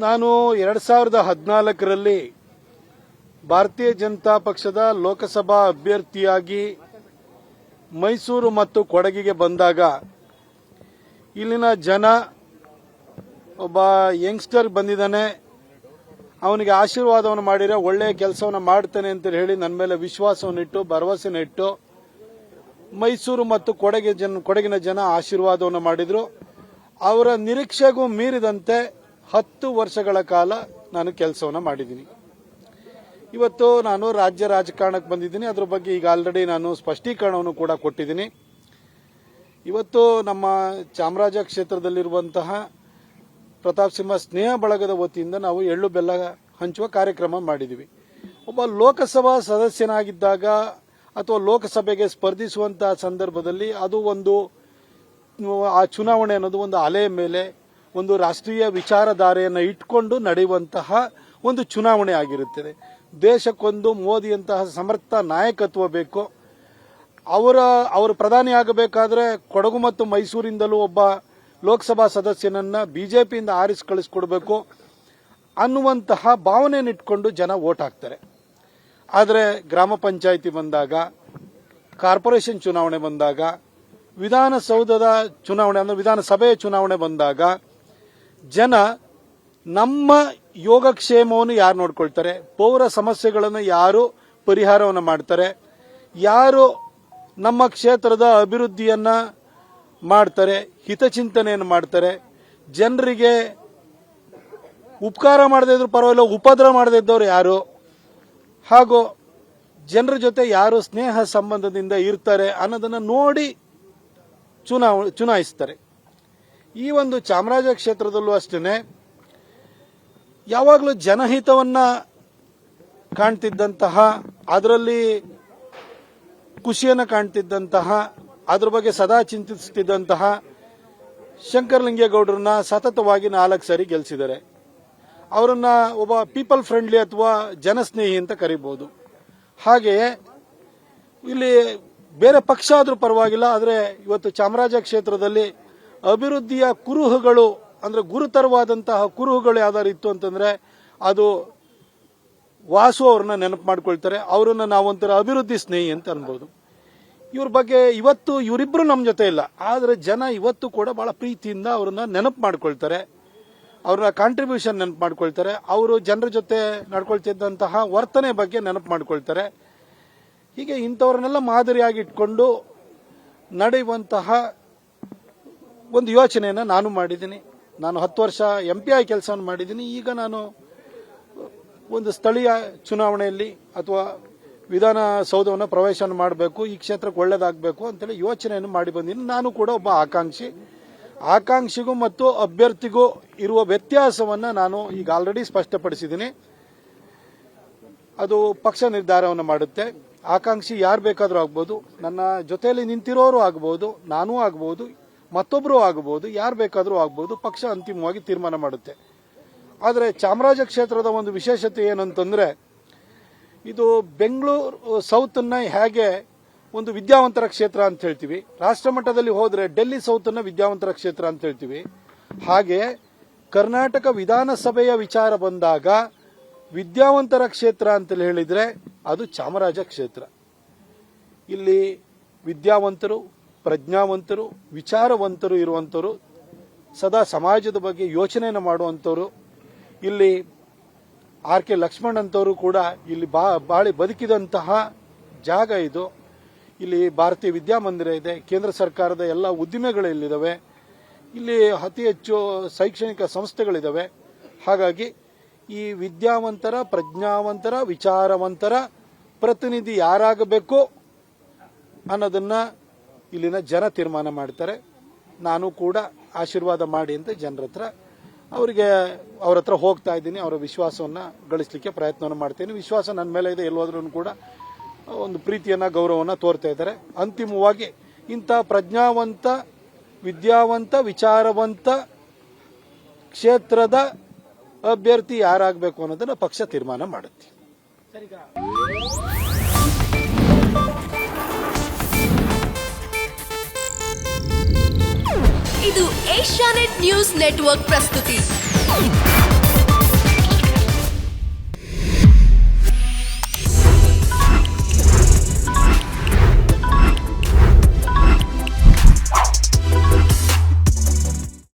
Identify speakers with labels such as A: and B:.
A: ನಾನು 2014ರಲ್ಲಿ ಭಾರತೀಯ ಜನತಾ ಪಕ್ಷದ ಲೋಕಸಭಾ ಅಭ್ಯರ್ಥಿಯಾಗಿ ಮೈಸೂರು ಮತ್ತು ಕೊಡಗಿಗೆ ಬಂದಾಗ ಇಲ್ಲಿನ ಜನ ಒಬ್ಬ ಯಂಗ್ಸ್ಟರ್ ಬಂದಿದ್ದಾನೆ, ಅವನಿಗೆ ಆಶೀರ್ವಾದವನ್ನು ಮಾಡಿದರೆ ಒಳ್ಳೆಯ ಕೆಲಸವನ್ನು ಮಾಡ್ತಾನೆ ಅಂತ ಹೇಳಿ ನನ್ನ ಮೇಲೆ ವಿಶ್ವಾಸವನ್ನಿಟ್ಟು ಭರವಸೆನ ಇಟ್ಟು ಮೈಸೂರು ಮತ್ತು ಕೊಡಗಿನ ಜನ ಆಶೀರ್ವಾದವನ್ನು ಮಾಡಿದ್ರು. ಅವರ ನಿರೀಕ್ಷೆಗೂ ಮೀರಿದಂತೆ 10 ವರ್ಷಗಳ ಕಾಲ ನಾನು ಕೆಲಸವನ್ನು ಮಾಡಿದ್ದೀನಿ. ಇವತ್ತು ನಾನು ರಾಜ್ಯ ರಾಜಕಾರಣಕ್ಕೆ ಬಂದಿದ್ದೀನಿ. ಅದರ ಬಗ್ಗೆ ಈಗ ಆಲ್ರೆಡಿ ನಾನು ಸ್ಪಷ್ಟೀಕರಣವನ್ನು ಕೂಡ ಕೊಟ್ಟಿದ್ದೀನಿ. ಇವತ್ತು ನಮ್ಮ ಚಾಮರಾಜ ಕ್ಷೇತ್ರದಲ್ಲಿರುವಂತಹ ಪ್ರತಾಪ್ ಸಿಂಹ ಸ್ನೇಹ ಬಳಗದ ವತಿಯಿಂದ ನಾವು ಎಳ್ಳು ಬೆಲ್ಲ ಹಂಚುವ ಕಾರ್ಯಕ್ರಮ ಮಾಡಿದ್ದೀವಿ. ಒಬ್ಬ ಲೋಕಸಭಾ ಸದಸ್ಯನಾಗಿದ್ದಾಗ ಅಥವಾ ಲೋಕಸಭೆಗೆ ಸ್ಪರ್ಧಿಸುವಂತಹ ಸಂದರ್ಭದಲ್ಲಿ ಅದು ಒಂದು ಆ ಚುನಾವಣೆ ಅನ್ನೋದು ಒಂದು ಅಲೆಯ ಮೇಲೆ ಒಂದು ರಾಷ್ಟ್ರೀಯ ವಿಚಾರಧಾರೆಯನ್ನು ಇಟ್ಕೊಂಡು ನಡೆಯುವಂತಹ ಒಂದು ಚುನಾವಣೆ ಆಗಿರುತ್ತದೆ. ದೇಶಕ್ಕೊಂದು ಮೋದಿಯಂತಹ ಸಮರ್ಥ ನಾಯಕತ್ವ ಬೇಕು. ಅವರು ಪ್ರಧಾನಿ ಆಗಬೇಕಾದ್ರೆ ಕೊಡಗು ಮತ್ತು ಮೈಸೂರಿಂದಲೂ ಒಬ್ಬ ಲೋಕಸಭಾ ಸದಸ್ಯನನ್ನ ಬಿಜೆಪಿಯಿಂದ ಆರಿಸಿ ಕಳಿಸ್ಕೊಡ್ಬೇಕು ಅನ್ನುವಂತಹ ಭಾವನೆಯನ್ನಿಟ್ಕೊಂಡು ಜನ ವೋಟ್ ಹಾಕ್ತಾರೆ. ಆದರೆ ಗ್ರಾಮ ಪಂಚಾಯಿತಿ ಬಂದಾಗ, ಕಾರ್ಪೊರೇಷನ್ ಚುನಾವಣೆ ಬಂದಾಗ, ವಿಧಾನಸೌಧದ ಚುನಾವಣೆ ಅಂದ್ರೆ ವಿಧಾನಸಭೆಯ ಚುನಾವಣೆ ಬಂದಾಗ ಜನ ನಮ್ಮ ಯೋಗಕ್ಷೇಮವನ್ನು ಯಾರು ನೋಡ್ಕೊಳ್ತಾರೆ, ಪೌರ ಸಮಸ್ಯೆಗಳನ್ನು ಯಾರು ಪರಿಹಾರವನ್ನು ಮಾಡ್ತಾರೆ, ಯಾರು ನಮ್ಮ ಕ್ಷೇತ್ರದ ಅಭಿವೃದ್ಧಿಯನ್ನ ಮಾಡ್ತಾರೆ, ಹಿತಚಿಂತನೆಯನ್ನು ಮಾಡ್ತಾರೆ, ಜನರಿಗೆ ಉಪಕಾರ ಮಾಡದೇ ಇದ್ರು ಪರವಾಗಿಲ್ಲ ಉಪದ್ರ ಮಾಡದೇ ಇದ್ದವರು ಯಾರು, ಹಾಗೂ ಜನರ ಜೊತೆ ಯಾರು ಸ್ನೇಹ ಸಂಬಂಧದಿಂದ ಇರ್ತಾರೆ ಅನ್ನೋದನ್ನ ನೋಡಿ ಚುನಾಯಿಸ್ತಾರೆ. ಈ ಒಂದು ಚಾಮರಾಜ ಕ್ಷೇತ್ರದಲ್ಲೂ ಅಷ್ಟೇ ಯಾವಾಗಲೂ ಜನಹಿತವನ್ನ ಕಾಣ್ತಿದ್ದಂತಹ, ಅದರಲ್ಲಿ ಖುಷಿಯನ್ನು ಕಾಣ್ತಿದ್ದಂತಹ, ಅದ್ರ ಬಗ್ಗೆ ಸದಾ ಚಿಂತಿಸುತ್ತಿದ್ದಂತಹ ಶಂಕರಲಿಂಗೇಗೌಡರನ್ನ ಸತತವಾಗಿ 4 ಸಾರಿ ಗೆಲ್ಲಿಸಿದ್ದಾರೆ. ಅವರನ್ನ ಒಬ್ಬ ಪೀಪಲ್ ಫ್ರೆಂಡ್ಲಿ ಅಥವಾ ಜನಸ್ನೇಹಿ ಅಂತ ಕರಿಬಹುದು. ಹಾಗೆಯೇ ಇಲ್ಲಿ ಬೇರೆ ಪಕ್ಷ ಆದ್ರೂ ಪರವಾಗಿಲ್ಲ, ಆದರೆ ಇವತ್ತು ಚಾಮರಾಜ ಕ್ಷೇತ್ರದಲ್ಲಿ ಅಭಿವೃದ್ಧಿಯ ಕುರುಹುಗಳು ಅಂದ್ರೆ ಗುರುತರವಾದಂತಹ ಕುರುಹುಗಳು ಯಾವ್ದಾರು ಇತ್ತು ಅಂತಂದ್ರೆ ಅದು ವಾಸು ಅವ್ರನ್ನ ನೆನಪು ಮಾಡ್ಕೊಳ್ತಾರೆ. ಅವರನ್ನ ನಾವೊಂಥರ ಅಭಿವೃದ್ಧಿ ಸ್ನೇಹಿ ಅಂತ ಅನ್ಬೋದು. ಇವ್ರ ಬಗ್ಗೆ ಇವತ್ತು ಇವರಿಬ್ರು ನಮ್ಮ ಜೊತೆ ಇಲ್ಲ, ಆದರೆ ಜನ ಇವತ್ತು ಕೂಡ ಬಹಳ ಪ್ರೀತಿಯಿಂದ ಅವ್ರನ್ನ ನೆನಪು ಮಾಡ್ಕೊಳ್ತಾರೆ, ಅವ್ರನ್ನ ಕಾಂಟ್ರಿಬ್ಯೂಷನ್ ನೆನಪು ಮಾಡ್ಕೊಳ್ತಾರೆ, ಅವರು ಜನರ ಜೊತೆ ನಡ್ಕೊಳ್ತಿದ್ದಂತಹ ವರ್ತನೆ ಬಗ್ಗೆ ನೆನಪು ಮಾಡ್ಕೊಳ್ತಾರೆ. ಹೀಗೆ ಇಂಥವ್ರನ್ನೆಲ್ಲ ಮಾದರಿಯಾಗಿ ಇಟ್ಕೊಂಡು ನಡೆಯುವಂತಹ ಒಂದು ಯೋಚನೆಯನ್ನು ನಾನು ಮಾಡಿದ್ದೀನಿ. ನಾನು 10 ವರ್ಷ MP ಆಗಿ ಕೆಲಸವನ್ನು ಮಾಡಿದ್ದೀನಿ. ಈಗ ನಾನು ಒಂದು ಸ್ಥಳೀಯ ಚುನಾವಣೆಯಲ್ಲಿ ಅಥವಾ ವಿಧಾನಸೌಧವನ್ನು ಪ್ರವೇಶ ಮಾಡಬೇಕು, ಈ ಕ್ಷೇತ್ರಕ್ಕೆ ಒಳ್ಳೇದಾಗಬೇಕು ಅಂತೇಳಿ ಯೋಚನೆಯನ್ನು ಮಾಡಿ ಬಂದಿದ್ದೀನಿ. ನಾನು ಕೂಡ ಒಬ್ಬ ಆಕಾಂಕ್ಷಿಗೂ ಮತ್ತು ಅಭ್ಯರ್ಥಿಗೂ ಇರುವ ವ್ಯತ್ಯಾಸವನ್ನು ನಾನು ಈಗ ಆಲ್ರೆಡಿ ಸ್ಪಷ್ಟಪಡಿಸಿದ್ದೀನಿ. ಅದು ಪಕ್ಷ ನಿರ್ಧಾರವನ್ನು ಮಾಡುತ್ತೆ. ಆಕಾಂಕ್ಷಿ ಯಾರು ಬೇಕಾದರೂ ಆಗ್ಬೋದು, ನನ್ನ ಜೊತೆಯಲ್ಲಿ ನಿಂತಿರೋರು ಆಗ್ಬೋದು, ನಾನೂ ಆಗ್ಬೋದು, ಮತ್ತೊಬ್ಬರು ಆಗಬಹುದು, ಯಾರು ಬೇಕಾದರೂ ಆಗಬಹುದು. ಪಕ್ಷ ಅಂತಿಮವಾಗಿ ತೀರ್ಮಾನ ಮಾಡುತ್ತೆ. ಆದರೆ ಚಾಮರಾಜ ಕ್ಷೇತ್ರದ ಒಂದು ವಿಶೇಷತೆ ಏನಂತಂದ್ರೆ, ಇದು ಬೆಂಗಳೂರು ಸೌತ್ ಅನ್ನ ಹೇಗೆ ಒಂದು ವಿದ್ಯಾವಂತರ ಕ್ಷೇತ್ರ ಅಂತ ಹೇಳ್ತೀವಿ, ರಾಷ್ಟ್ರ ಮಟ್ಟದಲ್ಲಿ ಹೋದ್ರೆ ಡೆಲ್ಲಿ ಸೌತ್ ಅನ್ನ ವಿದ್ಯಾವಂತರ ಕ್ಷೇತ್ರ ಅಂತ ಹೇಳ್ತೀವಿ, ಹಾಗೆ ಕರ್ನಾಟಕ ವಿಧಾನಸಭೆಯ ವಿಚಾರ ಬಂದಾಗ ವಿದ್ಯಾವಂತರ ಕ್ಷೇತ್ರ ಅಂತ ಹೇಳಿದ್ರೆ ಅದು ಚಾಮರಾಜ ಕ್ಷೇತ್ರ. ಇಲ್ಲಿ ವಿದ್ಯಾವಂತರು, ಪ್ರಜ್ಞಾವಂತರು, ವಿಚಾರವಂತರು ಇರುವಂತರು, ಸದಾ ಸಮಾಜದ ಬಗ್ಗೆ ಯೋಚನೆಯನ್ನು ಮಾಡುವಂತವರು. ಇಲ್ಲಿ RK ಲಕ್ಷ್ಮಣ್ ಅಂತವರು ಕೂಡ ಇಲ್ಲಿ ಬಾಳಿ ಬದುಕಿದಂತಹ ಜಾಗ ಇದು. ಇಲ್ಲಿ ಭಾರತೀಯ ವಿದ್ಯಾಮಂದಿರ ಇದೆ, ಕೇಂದ್ರ ಸರ್ಕಾರದ ಎಲ್ಲ ಉದ್ದಿಮೆಗಳು ಇಲ್ಲಿದ್ದಾವೆ, ಇಲ್ಲಿ ಅತಿ ಹೆಚ್ಚು ಶೈಕ್ಷಣಿಕ ಸಂಸ್ಥೆಗಳಿದ್ದಾವೆ. ಹಾಗಾಗಿ ಈ ವಿದ್ಯಾವಂತರ, ಪ್ರಜ್ಞಾವಂತರ, ವಿಚಾರವಂತರ ಪ್ರತಿನಿಧಿ ಯಾರಾಗಬೇಕು ಅನ್ನೋದನ್ನ ಇಲ್ಲಿನ ಜನ ತೀರ್ಮಾನ ಮಾಡ್ತಾರೆ. ನಾನು ಕೂಡ ಆಶೀರ್ವಾದ ಮಾಡಿ ಅಂತ ಜನರ ಹತ್ರ ಅವ್ರ ಹತ್ರ ಹೋಗ್ತಾ ಇದ್ದೀನಿ. ಅವರ ವಿಶ್ವಾಸವನ್ನು ಗಳಿಸಲಿಕ್ಕೆ ಪ್ರಯತ್ನವನ್ನು ಮಾಡ್ತೀನಿ. ವಿಶ್ವಾಸ ನನ್ನ ಮೇಲೆ ಇದೆ. ಎಲ್ಲೋದ್ರೂ ಕೂಡ ಒಂದು ಪ್ರೀತಿಯನ್ನ, ಗೌರವವನ್ನು ತೋರ್ತಾ ಇದ್ದಾರೆ. ಅಂತಿಮವಾಗಿ ಇಂಥ ಪ್ರಜ್ಞಾವಂತ, ವಿದ್ಯಾವಂತ, ವಿಚಾರವಂತ ಕ್ಷೇತ್ರದ ಅಭ್ಯರ್ಥಿ ಯಾರಾಗಬೇಕು ಅನ್ನೋದನ್ನ ಪಕ್ಷ ತೀರ್ಮಾನ ಮಾಡುತ್ತೆ.
B: ಇದು ಏಷ್ಯಾನೆಟ್ ನ್ಯೂಸ್ ನೆಟ್ವರ್ಕ್ ಪ್ರಸ್ತುತಿ.